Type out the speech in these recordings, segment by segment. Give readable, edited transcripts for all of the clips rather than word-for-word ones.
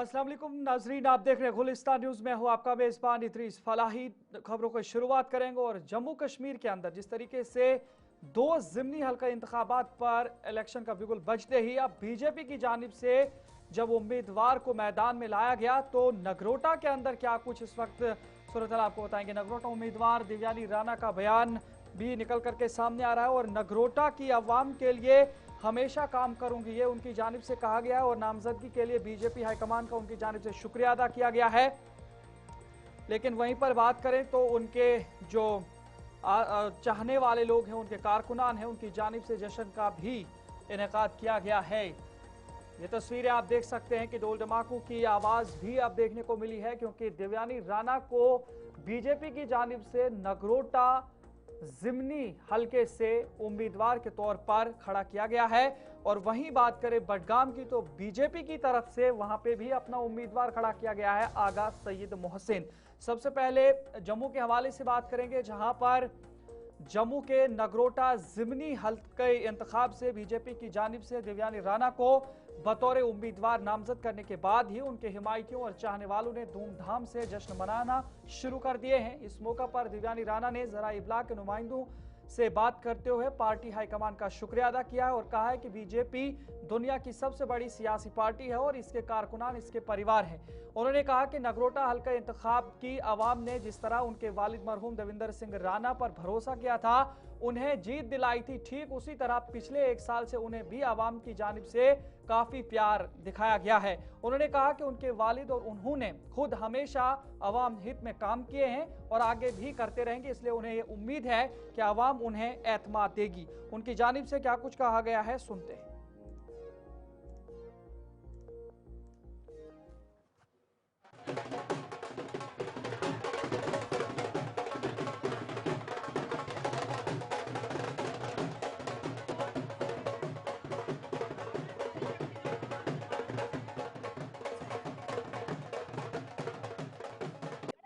अस्सलाम वालेकुम नाजरीन, आप देख रहे हैं गुलिस्तान न्यूज़ में। हूँ आपका मेज़बान इदरीस फलाही। खबरों की शुरुआत करेंगे और जम्मू कश्मीर के अंदर जिस तरीके से दो ज़िमनी हल्का इंतखाबात पर इलेक्शन का बिगुल बजते ही अब बीजेपी की जानिब से जब उम्मीदवार को मैदान में लाया गया तो नगरोटा के अंदर क्या कुछ इस वक्त सूरत आपको बताएंगे। नगरोटा उम्मीदवार देवयानी राणा का बयान भी निकल करके सामने आ रहा है और नगरोटा की आवाम के लिए हमेशा काम करूंगी, ये उनकी जानिब से कहा गया है और नामजदगी के लिए बीजेपी हाईकमान का उनकी जानिब से शुक्रिया अदा किया गया है। लेकिन वहीं पर बात करें तो उनके जो चाहने वाले लोग हैं, उनके कारकुनान हैं, उनकी जानिब से जश्न का भी इनेकाद किया गया है। ये तस्वीरें आप देख सकते हैं कि ढोल धमाकों की आवाज़ भी अब देखने को मिली है क्योंकि देवयानी राणा को बीजेपी की जानिब से नगरोटा ज़िमनी हलके से उम्मीदवार के तौर पर खड़ा किया गया है। और वहीं बात करें बडगाम की तो बीजेपी की तरफ से वहां पे भी अपना उम्मीदवार खड़ा किया गया है, आगा सईद मोहसिन। सबसे पहले जम्मू के हवाले से बात करेंगे जहां पर जम्मू के नगरोटा ज़िमनी हल्के इंतखाब से बीजेपी की जानिब से देवयानी राणा को बतौर उम्मीदवार नामजद करने के बाद ही उनके हिमायतियों और चाहने वालों ने धूमधाम से जश्न मनाना शुरू कर दिए हैं। इस मौका पर देवयानी राणा ने जरा इब्लाग के नुमाइंदों से बात करते हुए पार्टी हाईकमान का शुक्रिया अदा किया है और कहा है कि बीजेपी दुनिया की सबसे बड़ी सियासी पार्टी है और इसके कारकुनान इसके परिवार हैं। उन्होंने कहा कि नगरोटा हल्का इंतखाब की आवाम ने जिस तरह उनके वालिद मरहूम देविंदर सिंह राणा पर भरोसा किया था, उन्हें जीत दिलाई थी, ठीक उसी तरह पिछले एक साल से उन्हें भी आवाम की जानिब से काफी प्यार दिखाया गया है। उन्होंने कहा कि उनके वालिद और उन्होंने खुद हमेशा आवाम हित में काम किए हैं और आगे भी करते रहेंगे, इसलिए उन्हें ये उम्मीद है कि आवाम उन्हें एतमाद देगी। उनकी जानिब से क्या कुछ कहा गया है, सुनते हैं।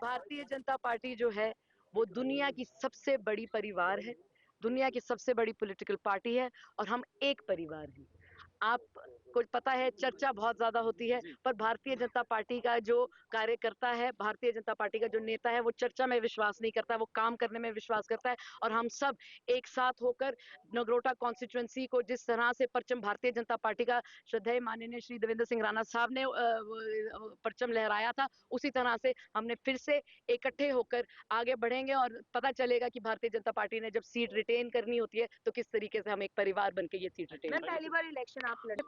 भारतीय जनता पार्टी जो है वो दुनिया की सबसे बड़ी परिवार है, दुनिया की सबसे बड़ी पॉलिटिकल पार्टी है और हम एक परिवार हैं। आपको पता है चर्चा बहुत ज्यादा होती है, पर भारतीय जनता पार्टी का जो कार्यकर्ता है, भारतीय जनता पार्टी का जो नेता है, वो चर्चा में विश्वास नहीं करता, वो काम करने में विश्वास करता है। और हम सब एक साथ होकर नगरोटा कॉन्स्टिट्यूंसी को जिस तरह से परचम भारतीय जनता पार्टी का श्रद्धेय माननीय श्री देवेंद्र सिंह राणा साहब ने परचम लहराया था, उसी तरह से हमने फिर से इकट्ठे होकर आगे बढ़ेंगे और पता चलेगा कि भारतीय जनता पार्टी ने जब सीट रिटेन करनी होती है तो किस तरीके से हम एक परिवार बनकर ये सीट रिटेन करते हैं। पहली बार इलेक्शन आप लड़े।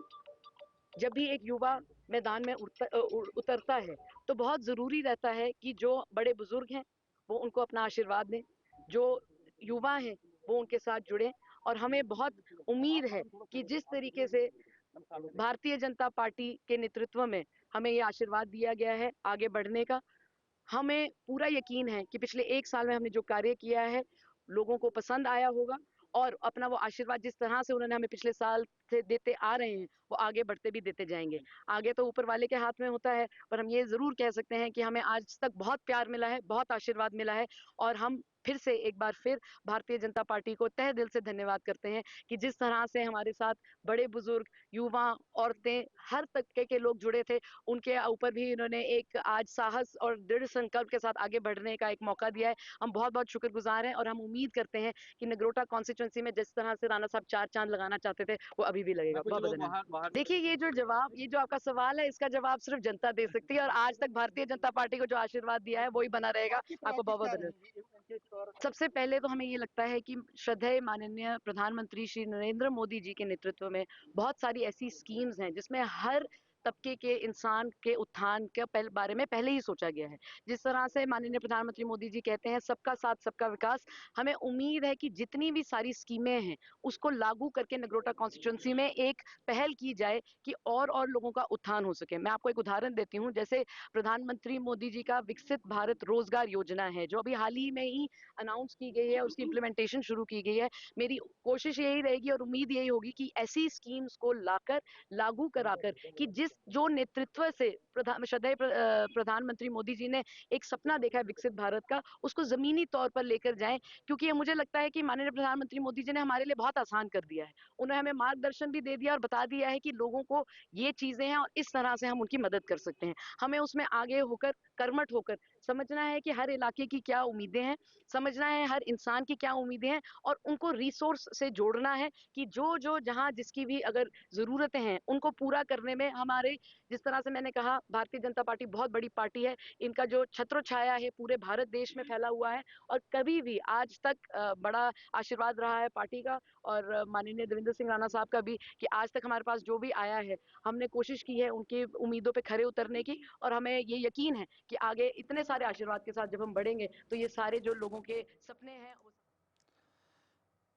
जब भी एक युवा मैदान में उतरता है तो बहुत जरूरी रहता है कि जो बड़े बुजुर्ग हैं वो उनको अपना आशीर्वाद दें, जो युवा हैं वो उनके साथ जुड़े। और हमें बहुत उम्मीद है कि जिस तरीके से भारतीय जनता पार्टी के नेतृत्व में हमें ये आशीर्वाद दिया गया है आगे बढ़ने का, हमें पूरा यकीन है कि पिछले एक साल में हमने जो कार्य किया है लोगों को पसंद आया होगा और अपना वो आशीर्वाद जिस तरह से उन्होंने हमें पिछले साल से देते आ रहे हैं वो आगे बढ़ते भी देते जाएंगे। आगे तो ऊपर वाले के हाथ में होता है, पर हम ये जरूर कह सकते हैं कि हमें आज तक बहुत प्यार मिला है, बहुत आशीर्वाद मिला है और हम फिर से एक बार फिर भारतीय जनता पार्टी को तहे दिल से धन्यवाद करते हैं कि जिस तरह से हमारे साथ बड़े बुजुर्ग, युवा, औरतें, हर तबके के लोग जुड़े थे, उनके ऊपर भी इन्होंने एक आज साहस और दृढ़ संकल्प के साथ आगे बढ़ने का एक मौका दिया है। हम बहुत बहुत शुक्रगुजार हैं और हम उम्मीद करते हैं कि नगरोटा कॉन्स्टिट्यूंसी में जिस तरह से राणा साहब चार चांद लगाना चाहते थे वो अभी भी लगेगा। बहुत बहुत धन्यवाद। देखिए ये जो आपका सवाल है इसका जवाब सिर्फ जनता दे सकती है और आज तक भारतीय जनता पार्टी को जो आशीर्वाद दिया है वही बना रहेगा। आपको बहुत बहुत धन्यवाद। सबसे पहले तो हमें ये लगता है कि श्रद्धेय माननीय प्रधानमंत्री श्री नरेंद्र मोदी जी के नेतृत्व में बहुत सारी ऐसी स्कीम्स हैं जिसमें हर तबके के इंसान के उत्थान के बारे में पहले ही सोचा गया है। जिस तरह से माननीय प्रधानमंत्री मोदी जी कहते हैं सबका साथ सबका विकास, हमें उम्मीद है कि जितनी भी सारी स्कीमें हैं उसको लागू करके नगरोटा कॉन्स्टिट्यूंसी में एक पहल की जाए कि और लोगों का उत्थान हो सके। मैं आपको एक उदाहरण देती हूँ, जैसे प्रधानमंत्री मोदी जी का विकसित भारत रोजगार योजना है जो अभी हाल ही में ही अनाउंस की गई है, उसकी इम्प्लीमेंटेशन शुरू की गई है। मेरी कोशिश यही रहेगी और उम्मीद यही होगी कि ऐसी स्कीम्स को लाकर लागू कराकर कि जिस जो नेतृत्व से प्रधानमंत्री मोदी जी ने एक सपना देखा है विकसित भारत का, उसको जमीनी तौर पर लेकर जाएं, क्योंकि ये मुझे लगता है कि माननीय प्रधानमंत्री मोदी जी ने हमारे लिए बहुत आसान कर दिया है। उन्होंने हमें मार्गदर्शन भी दे दिया और बता दिया है कि लोगों को ये चीजें हैं और इस तरह से हम उनकी मदद कर सकते हैं। हमें उसमें आगे होकर, कर्मठ होकर समझना है कि हर इलाके की क्या उम्मीदें हैं, समझना है हर इंसान की क्या उम्मीदें हैं, और उनको रिसोर्स से जोड़ना है कि जो जो जहां जिसकी भी अगर जरूरतें हैं उनको पूरा करने में हमारे, जिस तरह से मैंने कहा, भारतीय जनता पार्टी बहुत बड़ी पार्टी है, इनका जो छत्र छाया है पूरे भारत देश में फैला हुआ है, और कभी भी आज तक बड़ा आशीर्वाद रहा है पार्टी का और माननीय देवेंद्र सिंह राणा साहब का भी, कि आज तक हमारे पास जो भी आया है हमने कोशिश की है उनकी उम्मीदों पे खरे उतरने की, और हमें ये यकीन है कि आगे इतने सारे आशीर्वाद के साथ जब हम बढ़ेंगे तो ये सारे जो लोगों के सपने हैं।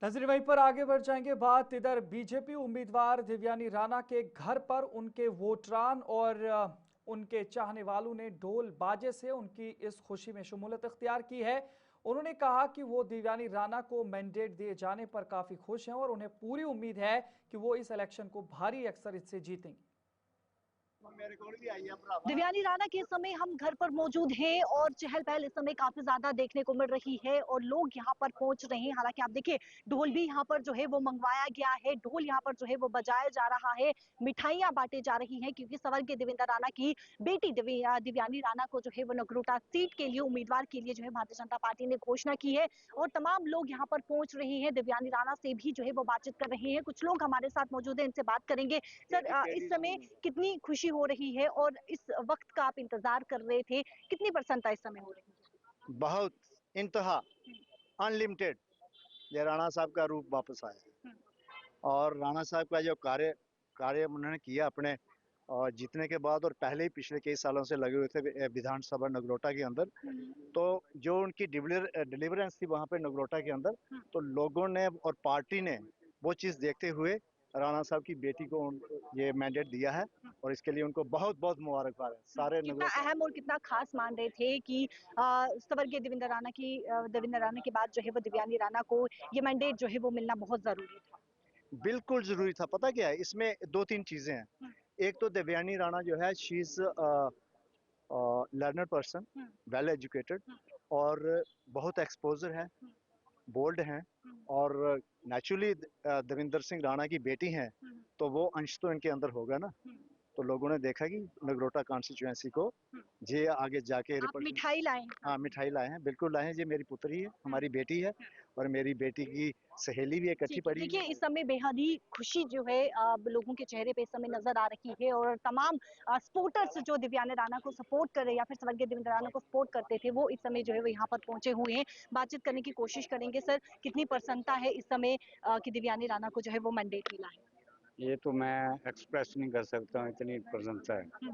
नजर वहीं पर आगे बढ़ जाएंगे बात, इधर बीजेपी उम्मीदवार देवयानी राणा के घर पर उनके वोटरान और उनके चाहने वालों ने ढोल बाजे से उनकी इस खुशी में शमूलियत इख्तियार की है। उन्होंने कहा कि वो देवयानी राणा को मैंडेट दिए जाने पर काफी खुश हैं और उन्हें पूरी उम्मीद है कि वो इस इलेक्शन को भारी अक्सरियत से जीतेंगे। देवयानी राणा के समय हम घर पर मौजूद हैं और चहल पहल इस समय काफी ज्यादा देखने को मिल रही है और लोग यहाँ पर पहुंच रहे हैं। हालांकि आप देखिए ढोल भी यहाँ पर जो है वो मंगवाया गया है, ढोल यहाँ पर जो है वो बजाया जा रहा है, मिठाइयां बांटी जा रही हैं, क्योंकि स्वर्गीय देवेंद्र राणा की बेटी देवयानी राणा को जो है वो नगरोटा सीट के लिए उम्मीदवार के लिए जो है भारतीय जनता पार्टी ने घोषणा की है और तमाम लोग यहाँ पर पहुंच रहे हैं। देवयानी राणा से भी जो है वो बातचीत कर रहे हैं, कुछ लोग हमारे साथ मौजूद है, इनसे बात करेंगे। सर, इस समय कितनी खुशी हो रही है और इस वक्त का आप इंतजार कर रहे थे, कितनी प्रसन्नता इस समय हो रही है? बहुत इंतहा, अनलिमिटेड। ये राणा साहब का रूप वापस आया और राणा साहब का जो कार्य उन्होंने किया अपने और जीतने के बाद और पहले ही पिछले कई सालों से लगे हुए थे विधानसभा नगरोटा के अंदर, तो जो उनकी डिलीवरेंस थी वहां पे नगरोटा के अंदर, तो लोगों ने और पार्टी ने वो चीज देखते हुए राणा साहब की बेटी को ये मैंडेट दिया है और इसके लिए उनको बहुत बहुत मुबारकबाद है। सारे कितना अहम और कितना खास मान रहे थे कि स्वर्गीय देवेंद्र राणा के बाद जो है वो देवयानी राणा को ये मैंडेट जो है वो मिलना बहुत जरूरी था? बिल्कुल जरूरी था। पता क्या है, इसमें दो तीन चीजें हैं। एक तो देवयानी राणा जो है, she is learner person, well educated और बहुत एक्सपोजर है, बोल्ड हैं और नेचुरली देवेंद्र सिंह राणा की बेटी हैं, तो वो अंश तो इनके अंदर होगा ना। तो लोगों ने देखा कि नगरोटा कॉन्स्टिट्यूएंसी को जे आगे जाके मिठाई लाए? हाँ, मिठाई लाए हैं, बिल्कुल लाए हैं। ये मेरी पुत्री है, हमारी बेटी है और मेरी बेटी की सहेली भी इकट्ठी पड़ी। देखिए इस समय बेहद ही खुशी जो है लोगों के चेहरे पे इस समय नजर आ रही है और तमाम सपोर्टर्स जो देवयानी राणा को सपोर्ट कर रहे या फिर स्वर्गीय देवेंद्र राणा को सपोर्ट करते थे, वो इस समय जो है वो यहाँ पर पहुंचे हुए हैं। बातचीत करने की कोशिश करेंगे। सर, कितनी प्रसन्नता है इस समय कि देवयानी राणा को जो है वो मैंडेट मिला है? ये तो मैं एक्सप्रेस नहीं कर सकता हूँ, इतनी प्रशंसा है।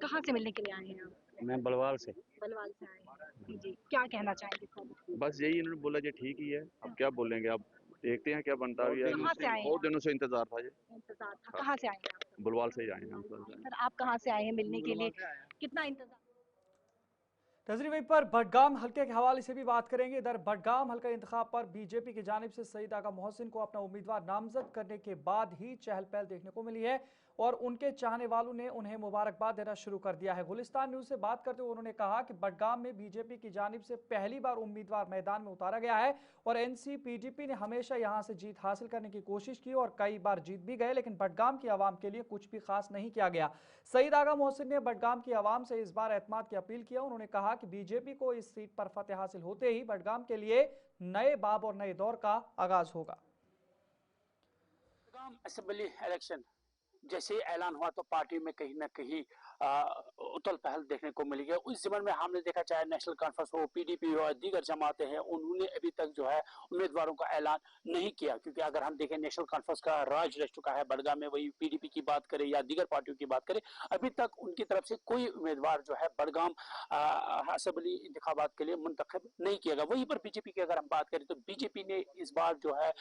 कहाँ से मिलने के लिए आए हैं आप? मैं बलवाल से बलवाल से आए हैं जी, क्या कहना चाहेंगे सर? बस यही इन्होंने बोला जी, ठीक ही है, अब क्या बोलेंगे, अब देखते हैं क्या बनता है। कहाँ से आए हैं? बहुत दिनों से इंतजार था ये। इंतजार था। कहाँ से आए हैं आप? बुलवाल से ही आए हैं हम। सर, आप कहाँ से आए हैं मिलने के लिए? कितना इंतजार? नजरी वहीं पर बडगाम हल्के के हवाले से भी बात करेंगे। इधर बडगाम हल्का इंतखाब पर बीजेपी की जानिब से सईद आगा मोहसिन को अपना उम्मीदवार नामजद करने के बाद ही चहल पहल देखने को मिली है और उनके चाहने वालों ने उन्हें मुबारकबाद देना शुरू कर दिया है। गुलिस्तान न्यूज से बात करते हुए उन्होंने कहा कि बडगाम में बीजेपी की जानिब से पहली बार उम्मीदवार मैदान में उतारा गया है और एनसी पीडीपी ने हमेशा यहां से जीत हासिल करने की कोशिश की और कई बार जीत भी गए, लेकिन बडगाम की आवाम के लिए कुछ भी खास नहीं किया गया। सईद आगा मोहसिन ने बडगाम की आवाम से इस बार एतमाद की अपील किया। उन्होंने कहा कि बीजेपी को इस सीट पर फतेह हासिल होते ही बडगाम के लिए नए बाब और नए दौर का आगाज होगा। बडगाम असेंबली इलेक्शन जैसे ही ऐलान हुआ तो पार्टी में कहीं ना कहीं उथल पहल देखने को मिली है। उस ज़मन में हमने देखा, चाहे नेशनल कॉन्फ्रेंस हो, पीडीपी हो, दीगर जमातें हैं, उन्होंने अभी तक जो है उम्मीदवारों का ऐलान नहीं किया, क्योंकि अगर हम देखें नेशनल कॉन्फ्रेंस का राज रह चुका है बडगाम में, वही पीडीपी की बात करें या दीगर पार्टियों की बात करें, अभी तक उनकी तरफ से कोई उम्मीदवार जो है बडगाम असेंबली इंतखाबात के लिए मुंतखब नहीं किया गया। वहीं पर बीजेपी की अगर हम बात करें तो बीजेपी ने इस बार जो है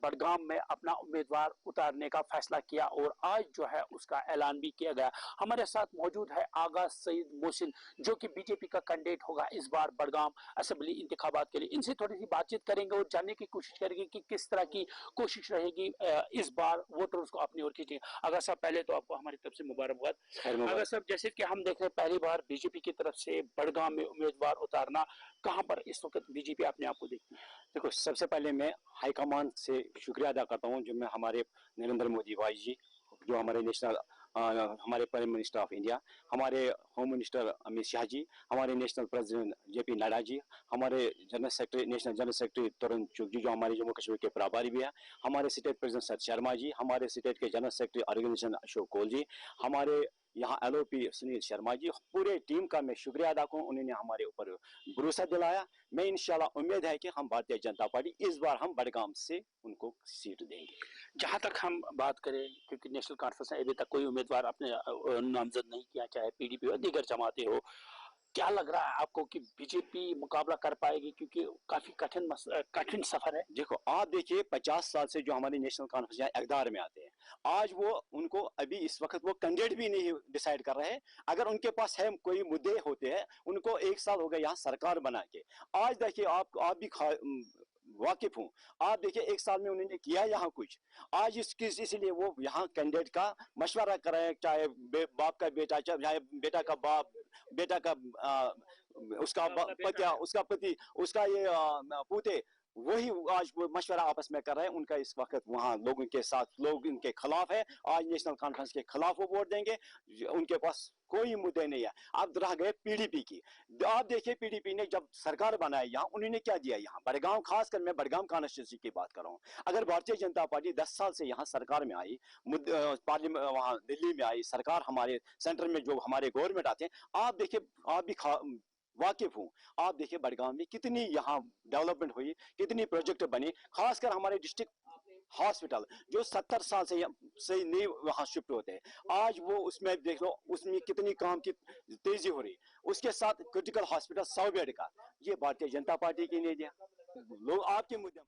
बडगाम में अपना उम्मीदवार उतारने का फैसला किया और आज जो है उसका ऐलान भी किया गया। हमारे साथ मौजूद है आगा सईद मोहसिन, जो कि बीजेपी का कैंडिडेट होगा इस बार बड़गाम असेंबली इंतखाबात के लिए। इनसे थोड़ी सी बातचीत करेंगे और जानने की कोशिश करेंगे कि किस तरह की कोशिश रहेगी इस बार वोटर्स को अपनी ओर खींचे। अगर साहब, पहले तो आपको हमारी तरफ से मुबारकबाद। अगर साहब, जैसे कि हम देख रहे हैं पहली बार बीजेपी की तरफ से बड़गाम में उम्मीदवार उतारना, कहां पर इस वक्त बीजेपी अपने आप को देखती है? देखो, सबसे पहले मैं हाईकमान से शुक्रिया अदा करता हूं, जो मैं हमारे नरेंद्र मोदी भाई जी, जो हमारे हमारे प्राइम मिनिस्टर ऑफ इंडिया, हमारे होम मिनिस्टर अमित शाह जी, हमारे national president JP Nadda ji, हमारे नेशनल जनरल सेक्रेटरी तरुण चुग जी, जो हमारे जम्मू कश्मीर के प्रभारी भी हैं, हमारे state president sir Sharma ji, हमारे स्टेट के जनरल सेक्रेटरी ऑर्गेनाइजेशन अशोक कोल जी, हमारे यहाँ एलओपी सुनील शर्मा जी, पूरे टीम का मैं शुक्रिया अदा करूँ। उन्होंने हमारे ऊपर भरोसा दिलाया। मैं इंशाल्लाह उम्मीद है कि हम भारतीय जनता पार्टी इस बार हम बड़गाम से उनको सीट देंगे। जहां तक हम बात करें, क्योंकि नेशनल कॉन्फ्रेंस ने अभी तक कोई उम्मीदवार अपने नामजद नहीं किया, चाहे पीडीपी हो दीगर जमातें हो, क्या लग रहा है आपको कि बीजेपी मुकाबला कर पाएगी? क्योंकि काफी कठिन सफर है। देखो, आप देखिए 50 साल से जो हमारी नेशनल कॉन्फ्रेंस यहाँ इक़्तिदार में आते हैं, आज वो उनको अभी इस वक्त वो कैंडिडेट भी नहीं डिसाइड कर रहे हैं। अगर उनके पास है कोई मुद्दे होते हैं, उनको 1 साल हो गया यहाँ सरकार बना के। आज देखिए, आप भी वाकिफ हूँ, आप देखिए 1 साल में उन्होंने किया यहाँ कुछ। आज इसलिए वो यहाँ कैंडिडेट का मशवरा कर रहे हैं, चाहे बाप का बेटा, चाहे बेटा का बाप, बेटा का उसका पति, उसका ये पूते, वही आज वो मशवरा आपस में कर रहे हैं। उनका इस वक्त वहाँ लोगों के साथ, लोग इनके खिलाफ है। आज नेशनल कॉन्फ्रेंस के खिलाफ वो वोट देंगे, उनके पास कोई मुद्दे नहीं है। अब रह गए पीडीपी की। आप देखिए, पीडीपी ने जब सरकार बनाई यहाँ, उन्होंने क्या दिया यहाँ बड़गांव, खासकर मैं बड़गांव कॉन्स्टिट्यूंसी की बात कर रहा हूँ। अगर भारतीय जनता पार्टी 10 साल से यहाँ सरकार में आई, पार्लियामेंट वहाँ दिल्ली में आई सरकार, हमारे सेंटर में जो हमारे गवर्नमेंट आते हैं, आप देखिए, आप भी वाकिफ हूँ, आप देखिए बड़गांव में कितनी यहाँ डेवलपमेंट हुई, कितनी प्रोजेक्ट बनी। खासकर हमारे डिस्ट्रिक्ट हॉस्पिटल जो 70 साल से नहीं वहाँ शिफ्ट होते हैं, आज वो उसमें देख लो, उसमें कितनी काम की तेजी हो रही। उसके साथ क्रिटिकल हॉस्पिटल 100 बेड का, ये भारतीय जनता पार्टी की नहीं दिया। लोग आपके मुद्दे।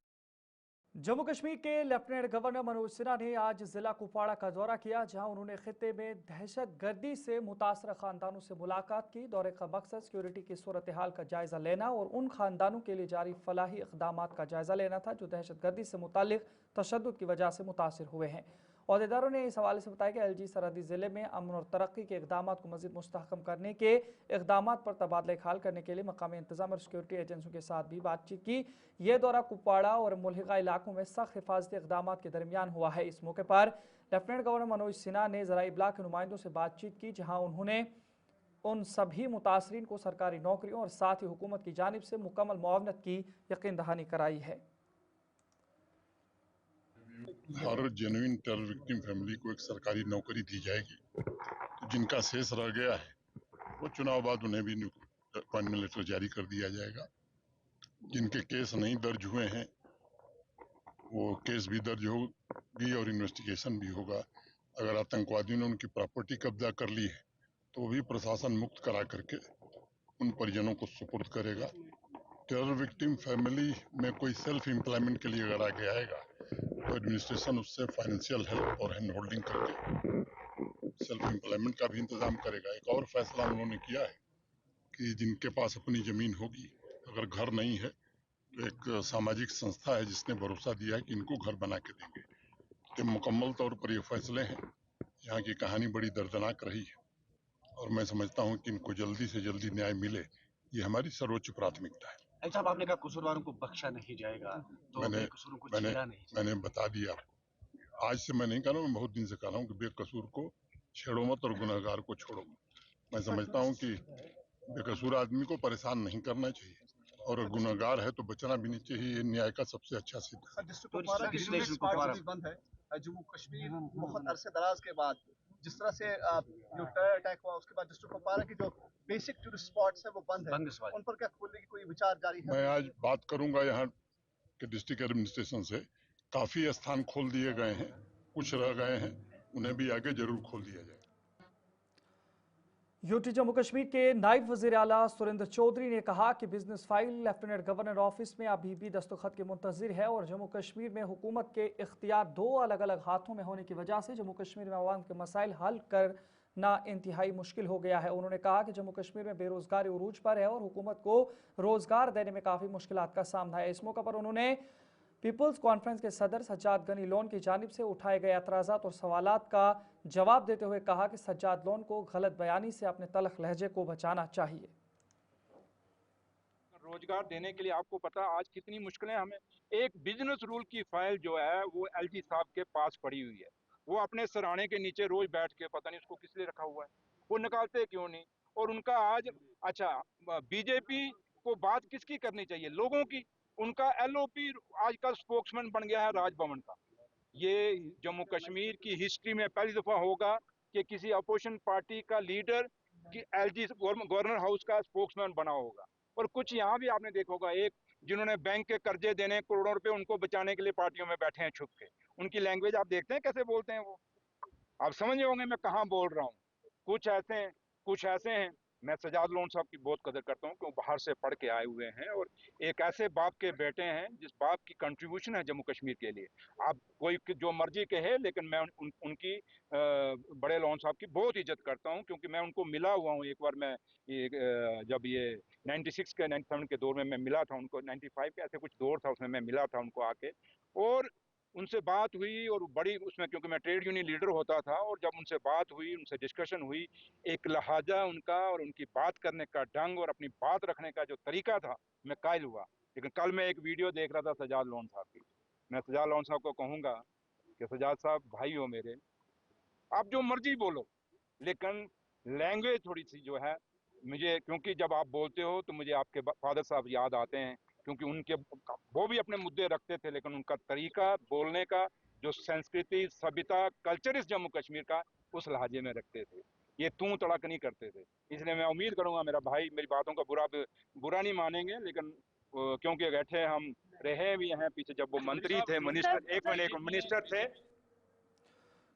जम्मू कश्मीर के लेफ्टिनेंट गवर्नर मनोज सिन्हा ने आज जिला कुपवाड़ा का दौरा किया, जहां उन्होंने खित्ते में दहशतगर्दी से मुतासर खानदानों से मुलाकात की। दौरे का मकसद सिक्योरिटी की सूरत हाल का जायजा लेना और उन खानदानों के लिए जारी फलाही इकदाम का जायजा लेना था जो दहशतगर्दी से मुतालिक तशद्दुद की वजह से मुतासर हुए हैं। अहदेदारों ने इस हवाले से बताया कि एलजी सरहदी जिले में अमन और तरक्की के इकदाम को मजीद मुस्तहकम करने के इकदाम पर तबादला ख्याल करने के लिए मकामी इंतजाम और सिक्योरिटी एजेंसियों के साथ भी बातचीत की। यह दौरा कुपवाड़ा और मुल्हिका इलाकों में सख्त हिफाजती इकदाम के दरमियान हुआ है। इस मौके पर लेफ्टिनेंट गवर्नर मनोज सिन्हा ने ज़राई इब्लाग के नुमाइंदों से बातचीत की, जहाँ उन्होंने उन सभी मुतासरीन को सरकारी नौकरियों और साथ ही हुकूमत की जानिब से मुकम्मल मुआवनत की यकीन दहानी कराई है। हर जेन्युइन टेरर विक्टिम फैमिली को एक सरकारी नौकरी दी जाएगी। तो जिनका शेष रह गया है वो चुनाव बाद उन्हें भी अपॉइंटमेंट लेटर जारी कर दिया जाएगा। जिनके केस नहीं दर्ज हुए हैं वो केस भी दर्ज होगी और इन्वेस्टिगेशन भी होगा। अगर आतंकवादियों ने उनकी प्रॉपर्टी कब्जा कर ली है तो वो भी प्रशासन मुक्त करा करके उन परिजनों को सुपुर्द करेगा। टेरर विक्टिम फैमिली में कोई सेल्फ एम्प्लॉयमेंट के लिए अगर आगे आएगा तो एडमिनिस्ट्रेशन उससे फाइनेंशियल हेल्प और हैंड होल्डिंग करके सेल्फ एम्प्लॉयमेंट का भी इंतजाम करेगा। एक और फैसला उन्होंने किया है कि जिनके पास अपनी जमीन होगी, अगर घर नहीं है तो एक सामाजिक संस्था है जिसने भरोसा दिया है कि इनको घर बना के देंगे। तो मुकम्मल तौर पर ये फैसले हैं। यहाँ की कहानी बड़ी दर्दनाक रही है और मैं समझता हूँ कि इनको जल्दी से जल्दी न्याय मिले, ये हमारी सर्वोच्च प्राथमिकता है। साहब, आपने कहा कसूरवारों को बख्शा नहीं जाएगा, तो मैंने बता दिया। आज से मैं नहीं कह रहा हूँ, मैं बहुत दिन से कह रहा हूँ कि बेकसूर को छेड़ो मत और गुनहगार को छोड़ो। मैं समझता हूँ कि बेकसूर आदमी को परेशान नहीं करना चाहिए और गुनहगार है तो बचना भी नहीं चाहिए। ये न्याय का सबसे अच्छा सिद्धांत है। जम्मू कश्मीर बहुत अरसे दराज के बाद जिस तरह से जो टेरर अटैक हुआ उसके बाद डिस्ट्रिक्ट कुपवाड़ा की जो बेसिक टूरिस्ट स्पॉट्स है वो बंद है, उन पर क्या खोलने की कोई विचार जारी है? मैं आज बात करूंगा यहाँ के डिस्ट्रिक्ट एडमिनिस्ट्रेशन से। काफी स्थान खोल दिए गए हैं, कुछ रह गए हैं, उन्हें भी आगे जरूर खोल दिया जाए। यूटी जम्मू कश्मीर के नायब वज़ीर आला सुरेंद्र चौधरी ने कहा कि business file lieutenant governor office में अभी भी दस्तखत के मुंतज़िर है और जम्मू कश्मीर में हुकूमत के इख्तियार 2 अलग अलग हाथों में होने की वजह से जम्मू कश्मीर में अवाम के मसाइल हल कर ना इंतहाई मुश्किल हो गया है। उन्होंने कहा कि जम्मू कश्मीर में बेरोजगारी उरूज पर है और हुकूमत को रोजगार देने में काफ़ी मुश्किलात का सामना है। इस मौके पर उन्होंने पीपल्स कॉन्फ्रेंस के सदर सज्जाद गनी लोन की जानिब से उठाए गए एतराज़ात और सवालात का जवाब देते हुए कहा कि सज्जाद लोन को गलत बयानी से अपने तलख लहजे को बचाना चाहिए। रोजगार देने के लिए आपको पता आज कितनी मुश्किलें हमें, एक बिजनेस रूल की फाइल जो है वो एलजी साहब के पास पड़ी हुई है, वो अपने सराहने के नीचे रोज बैठ के पता नहीं उसको किस लिए रखा हुआ है, वो निकालते क्यों नहीं। और उनका आज अच्छा बीजेपी को बात किसकी करनी चाहिए, लोगों की। उनका एलओपी आजकल स्पोक्समैन बन गया है राजभवन का। ये जम्मू कश्मीर की हिस्ट्री में पहली दफा होगा कि किसी अपोजिशन पार्टी का लीडर कि एलजी गवर्नर हाउस का स्पोक्समैन बना होगा। और कुछ यहाँ भी आपने देखा होगा, एक जिन्होंने बैंक के कर्जे देने करोड़ों रुपए, उनको बचाने के लिए पार्टियों में बैठे हैं छुप के। उनकी लैंग्वेज आप देखते हैं कैसे बोलते हैं, वो आप समझ होंगे मैं कहाँ बोल रहा हूँ। कुछ ऐसे हैं। मैं सज्जाद लोन साहब की बहुत कदर करता हूँ क्योंकि बाहर से पढ़ के आए हुए हैं और एक ऐसे बाप के बेटे हैं जिस बाप की कंट्रीब्यूशन है जम्मू कश्मीर के लिए। आप कोई जो मर्जी कहे, लेकिन मैं उनकी बड़े लोन साहब की बहुत इज्जत करता हूँ क्योंकि मैं उनको मिला हुआ हूँ। एक बार मैं जब ये 96 के 97 के दौर में मैं मिला था उनको, 95 के ऐसे कुछ दौर था उसमें मैं मिला था उनको आके, और उनसे बात हुई और बड़ी उसमें, क्योंकि मैं ट्रेड यूनियन लीडर होता था, और जब उनसे बात हुई, उनसे डिस्कशन हुई, एक लहाजा उनका और उनकी बात करने का ढंग और अपनी बात रखने का जो तरीका था, मैं कायल हुआ। लेकिन कल मैं एक वीडियो देख रहा था सज्जाद लोन साहब की। मैं सज्जाद लोन साहब को कहूँगा कि सज्जाद साहब भाई हो मेरे, आप जो मर्जी बोलो, लेकिन लैंग्वेज थोड़ी सी जो है मुझे, क्योंकि जब आप बोलते हो तो मुझे आपके फादर साहब याद आते हैं, क्योंकि उनके वो भी अपने मुद्दे रखते थे, लेकिन उनका तरीका बोलने का, जो संस्कृति सभ्यता कल्चर इस जम्मू कश्मीर का, उस लहजे में रखते थे। ये तू तड़क नहीं करते थे। इसलिए मैं उम्मीद करूंगा मेरा भाई मेरी बातों का बुरा नहीं मानेंगे, लेकिन क्योंकि बैठे हम रहे भी हैं पीछे, जब वो मंत्री थे, मिनिस्टर थे।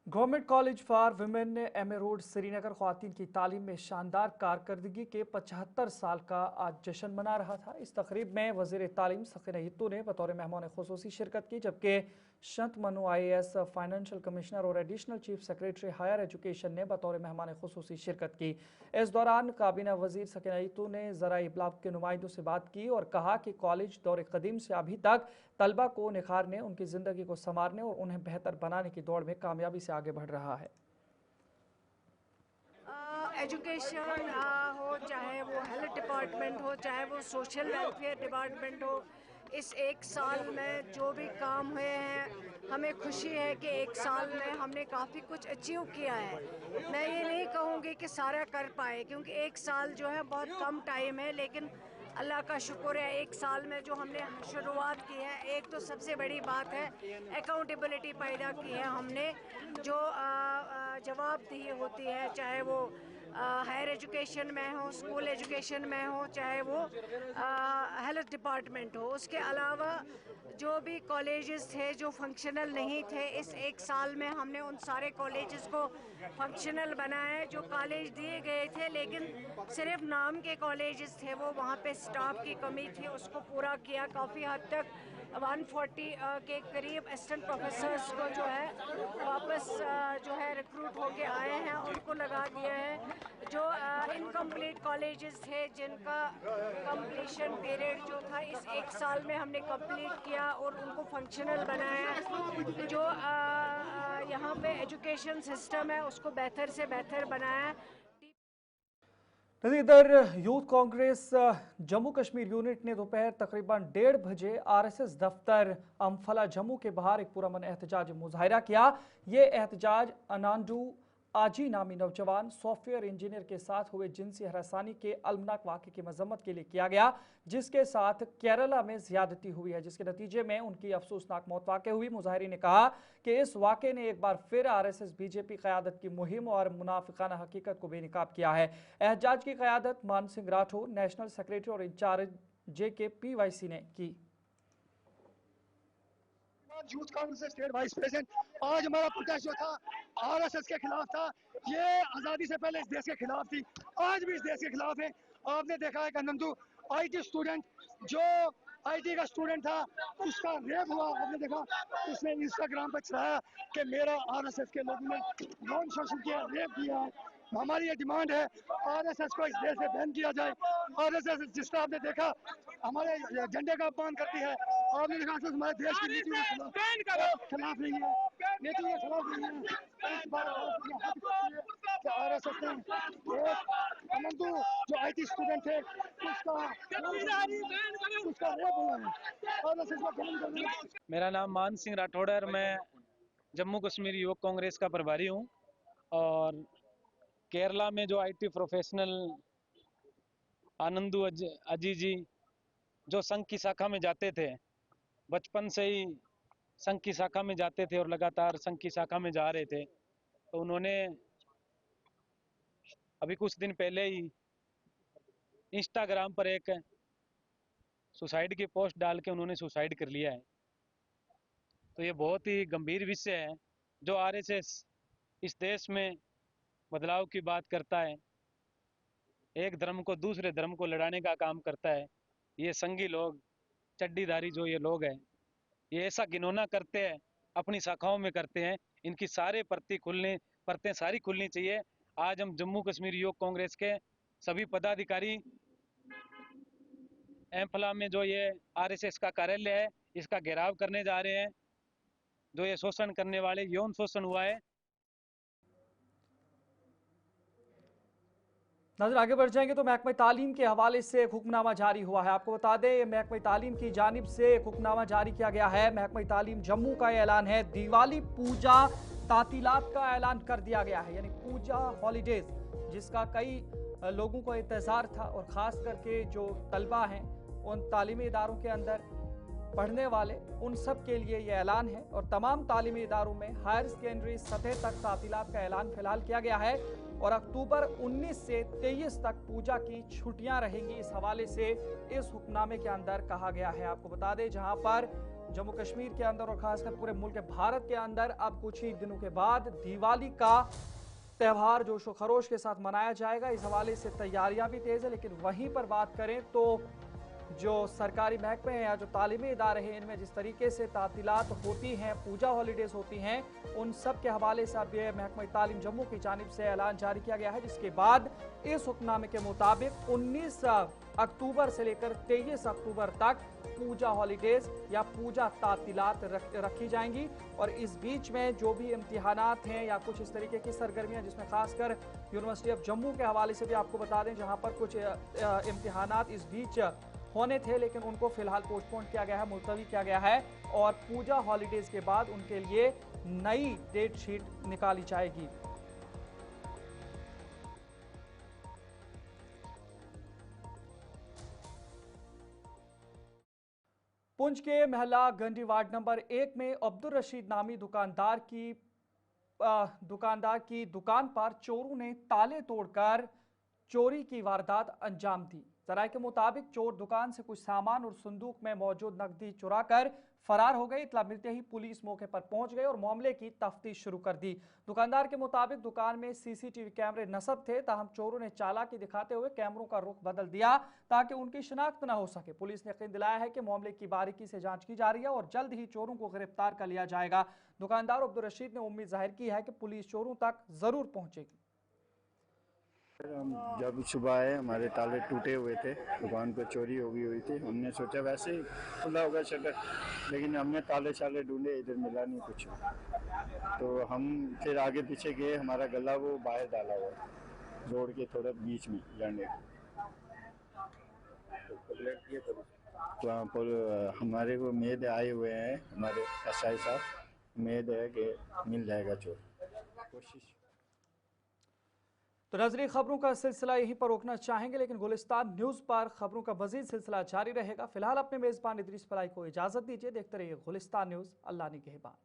गवर्नमेंट कॉलेज फॉर वुमेन ने एमए रोड श्रीनगर ख्वातीन की तालीम में शानदार कारकर्दगी के 75 साल का आज जश्न मना रहा था। इस तकरीब में वज़ीर तालीम सकीना हित्तू ने बतौर मेहमान खुसूसी शिरकत की, जबकि शंतमनु IAS फाइनेंशियल कमिश्नर और additional chief secretary higher education ने बतौर मेहमान खुसूसी शिरकत की। इस दौरान काबीना वज़ीर सकीना हित्तू ने ज़राए इब्लाग के नुमाइंदों से बात की और कहा कि कॉलेज दौर कदीम से अभी तक तलबा को निखारने, उनकी ज़िंदगी को संवारने और उन्हें बेहतर बनाने की दौड़ में कामयाबी से आगे बढ़ रहा है। एजुकेशन हो, चाहे वो हेल्थ डिपार्टमेंट हो, चाहे वो सोशल वेलफेयर डिपार्टमेंट हो, इस एक साल में जो भी काम हुए हैं, हमें खुशी है कि एक साल में हमने काफ़ी कुछ अचीव किया है। मैं ये नहीं कहूँगी कि सारा कर पाए, क्योंकि एक साल जो है बहुत कम टाइम है, लेकिन अल्लाह का शुक्र है एक साल में जो हमने शुरुआत की है। एक तो सबसे बड़ी बात है अकाउंटेबिलिटी पैदा की है हमने, जो जवाबदेही होती है, चाहे वो हायर एजुकेशन में हो, स्कूल एजुकेशन में हो, चाहे वो हेल्थ डिपार्टमेंट हो। उसके अलावा जो भी कॉलेजेस थे जो फंक्शनल नहीं थे, इस एक साल में हमने उन सारे कॉलेजेस को फंक्शनल बनाया। जो कॉलेज दिए गए थे लेकिन सिर्फ नाम के कॉलेजेस थे, वो वहाँ पे स्टाफ की कमी थी, उसको पूरा किया। काफ़ी हद तक 140 के करीब असिस्टेंट प्रोफेसर्स को जो है वापस जो है रिक्रूट होके आए हैं, उनको लगा दिया है। जो इनकम्प्लीट कॉलेजेस थे जिनका कंप्लीशन पीरियड जो था इस एक साल में हमने कंप्लीट किया और उनको फंक्शनल बनाया। जो यहाँ पे एजुकेशन सिस्टम है उसको बेहतर से बेहतर बनाया। इधर यूथ कांग्रेस जम्मू कश्मीर यूनिट ने दोपहर तकरीबन 1:30 बजे RSS दफ्तर अम्फला जम्मू के बाहर एक पुरअमन एहतजाज मुजाहिरा किया। ये एहतजाज अनांडू आजी नामी नौजवान सॉफ्टवेयर इंजीनियर के साथ हुए जिनसी हरासानी के अलमनाक वाक़े की मजम्मत के लिए किया गया, जिसके साथ केरला में ज्यादती हुई है, जिसके नतीजे में उनकी अफसोसनाक मौत वाक़ हुई। मुजाहिरीन ने कहा कि इस वाक़े ने एक बार फिर RSS BJP क़यादत की मुहिम और मुनाफिकाना हकीकत को बेनकाब किया है। एहतजाज की क़यादत मान सिंह राठौर, नेशनल सेक्रेटरी और इंचार्ज JKPYC ने की। Youth Congress state wise president, आज हमारा प्रोटेस्ट जो था RSS के खिलाफ था। ये आज़ादी से पहले इस देश के खिलाफ थी, आज भी इस देश के खिलाफ है। आपने देखा है कि नंदू IT स्टूडेंट, जो IT का स्टूडेंट था, उसका रेप हुआ। आपने देखा उसने इंस्टाग्राम पर चढ़ाया कि मेरा RSS के लोगों ने यौन शोषण किया, रेप किया है। हमारी ये डिमांड है आरएसएस को इस देश से बैन किया जाए। आरएसएस जिस तरह आपने देखा हमारे झंडे का अपमान करती है, आपने देखा हमारे देश की नीतियों के खिलाफ नहीं है, नीतियों के खिलाफ नहीं है। इस बार आरएसएस ने एक अनंतु जो आईटी स्टूडेंट थे उसका रेप हुआ है, आरएसएस को बैन करना है। मेरा नाम मान सिंह राठौड़ है और मैं जम्मू कश्मीर युवक कांग्रेस का प्रभारी हूँ। और केरला में जो आईटी प्रोफेशनल आनंदू अजी जी जो संघ की शाखा में जाते थे, बचपन से ही संघ की शाखा में जाते थे और लगातार संघ की शाखा में जा रहे थे, तो उन्होंने अभी कुछ दिन पहले ही इंस्टाग्राम पर एक सुसाइड की पोस्ट डाल के उन्होंने सुसाइड कर लिया है। तो ये बहुत ही गंभीर विषय है। जो आरएसएस इस देश में बदलाव की बात करता है, एक धर्म को दूसरे धर्म को लड़ाने का काम करता है, ये संघी लोग, चड्डीधारी जो ये लोग हैं, ये ऐसा घिनौना करते हैं, अपनी शाखाओं में करते हैं। इनकी सारे परतें सारी खुलनी चाहिए। आज हम जम्मू कश्मीर युवक कांग्रेस के सभी पदाधिकारी एम्फला में जो ये आरएसएस का कार्यालय है इसका घेराव करने जा रहे हैं। जो ये शोषण करने वाले, यौन शोषण हुआ है। नजर आगे बढ़ जाएंगे तो महकमा तालीम के हवाले से एक हुक्मनामा जारी हुआ है। आपको बता दें महकमा तालीम की जानिब से एक हुक्मनामा जारी किया गया है। महकमा तालीम जम्मू का ऐलान है, दिवाली पूजा तातीलात का ऐलान कर दिया गया है, यानी पूजा हॉलीडेज जिसका कई लोगों को इंतजार था और ख़ास करके जो तलबा हैं उन तालीमी इदारों के अंदर पढ़ने वाले, उन सब के लिए ये ऐलान है। और तमाम तालीमी इदारों में हायर सेकेंडरी सतह तक तातीलात का ऐलान फिलहाल किया गया है और अक्टूबर 19 से 23 तक पूजा की छुट्टियां रहेंगी। इस हवाले से इस हुक्मनामे के अंदर कहा गया है। आपको बता दें जहां पर जम्मू कश्मीर के अंदर और खासकर पूरे मुल्क भारत के अंदर अब कुछ ही दिनों के बाद दिवाली का त्यौहार जोशो खरोश के साथ मनाया जाएगा। इस हवाले से तैयारियां भी तेज है। लेकिन वहीं पर बात करें तो जो सरकारी महकमे हैं या जो तालीमी इदारे हैं, इनमें जिस तरीके से तातीलात होती हैं, पूजा हॉलीडेज होती हैं, उन सब के हवाले से अब यह महकमा तालीम जम्मू की जानिब से ऐलान जारी किया गया है, जिसके बाद इस हुक्मनामे के मुताबिक 19 अक्टूबर से लेकर 23 अक्टूबर तक पूजा हॉलीडेज या पूजा तातीलात रखी जाएंगी। और इस बीच में जो भी इम्तिहानात हैं या कुछ इस तरीके की सरगर्मियां, जिसमें खासकर यूनिवर्सिटी ऑफ जम्मू के हवाले से भी आपको बता दें जहां पर कुछ इम्तिहानात इस बीच होने थे लेकिन उनको फिलहाल पोस्टपोन किया गया है, मुलतवी किया गया है और पूजा हॉलीडेज के बाद उनके लिए नई डेट शीट निकाली जाएगी। पुंछ के महला गंडी वार्ड नंबर 1 में अब्दुल रशीद नामी दुकानदार की दुकान पर चोरों ने ताले तोड़कर चोरी की वारदात अंजाम दी। जराये के मुताबिक चोर दुकान से कुछ सामान और संदूक में मौजूद नकदी चुराकर फरार हो गए। इतला मिलते ही पुलिस मौके पर पहुंच गई और मामले की तफ्तीश शुरू कर दी। दुकानदार के मुताबिक दुकान में सीसीटीवी कैमरे नस्ब थे, ताहम चोरों ने चालाकी दिखाते हुए कैमरों का रुख बदल दिया ताकि उनकी शिनाख्त न हो सके। पुलिस ने यकीन दिलाया है कि मामले की बारीकी से जांच की जा रही है और जल्द ही चोरों को गिरफ्तार कर लिया जाएगा। दुकानदार अब्दुल रशीद ने उम्मीद जाहिर की है कि पुलिस चोरों तक जरूर पहुंचेगी। जब सुबह आए हमारे ताले टूटे हुए थे, दुकान पे चोरी हो गई हुई थी। हमने सोचा वैसे ही खुला होगा शटर, लेकिन हमने ताले शाले ढूंढे, इधर मिला नहीं कुछ। तो हम फिर आगे पीछे गए, हमारा गला वो बाहर डाला हुआ रोड के थोड़ा बीच में जाने। तो वहाँ पर हमारे को उम्मीद आए हुए हैं, हमारे SI साहब, उम्मीद है कि मिल जाएगा चोर। कोशिश। तो नजरी खबरों का सिलसिला यहीं पर रोकना चाहेंगे, लेकिन गुलिस्तान न्यूज़ पर खबरों का मजीद सिलसिला जारी रहेगा। फिलहाल अपने मेज़बान इदरीस फलाई को इजाज़त दीजिए। देखते रहिए गुलिस्तान न्यूज़। अल्लाह निगहबान।